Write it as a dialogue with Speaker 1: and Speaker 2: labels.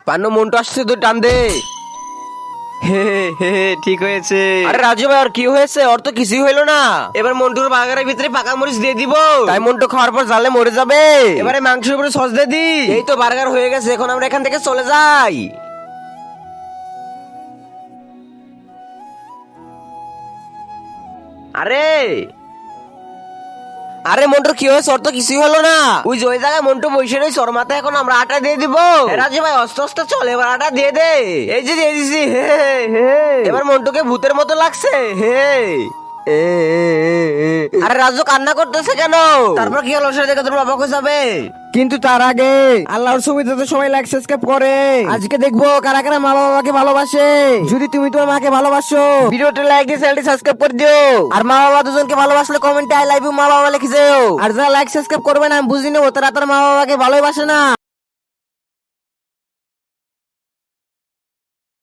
Speaker 1: পান্নু মন্টু আসছে, তুই টান দে।
Speaker 2: ঠিক হয়েছে।
Speaker 1: আরে রাজু ভাই, ওর কি হয়েছে? ওর তো কিছুই হইলো না। এবার মন্টুর বার্গারের ভিতরে পাকা মরিচ দিয়ে দিব, তাই মন্টু খাওয়ার পর জালে মরে যাবে। এবারে মাংসের উপরে সস দিয়ে দি। এই তো বার্গার হয়ে গেছে, এখন আমরা এখান থেকে চলে যাই। আরে আরে মন্টুর কি হয়েছে? ওর তো কিছুই হলো না। ওই যে ওই জায়গায় মন্টু বসে রয়েছে, ওর মাথায় এখন আমরা আটা দিয়ে দিব। রাজু ভাই অস্তে আস্তে চল, এবার আটা দিয়ে দে। এই যে দিয়ে দিছি। এবার মন্টুকে ভূতের মতো লাগছে। আরে রাজু কান্না করতেছে কেন? তারপর কি হলো সেটা দেখে তোর বাবা কই যাবে?
Speaker 2: কিন্তু তার আগে আল্লাহর ছবিতে তো সবাই লাইক সাবস্ক্রাইব করে। আজকে দেখবো কারা কারা মা বাবাকে ভালোবাসে। যদি তুমি তোমার মাকে ভালোবাসো,
Speaker 1: ভিডিওটা লাইক দিয়ে চ্যানেলটি সাবস্ক্রাইব করে দিও। আর মা বাবা দুজনকে ভালোবাসলে কমেন্টে আই লাভ ইউ মা বাবা লিখে দিও।
Speaker 2: আর যারা লাইক সাবস্ক্রাইব করবে না, আমি বুঝি নেবো তারা তার মা বাবাকে ভালোবাসে না।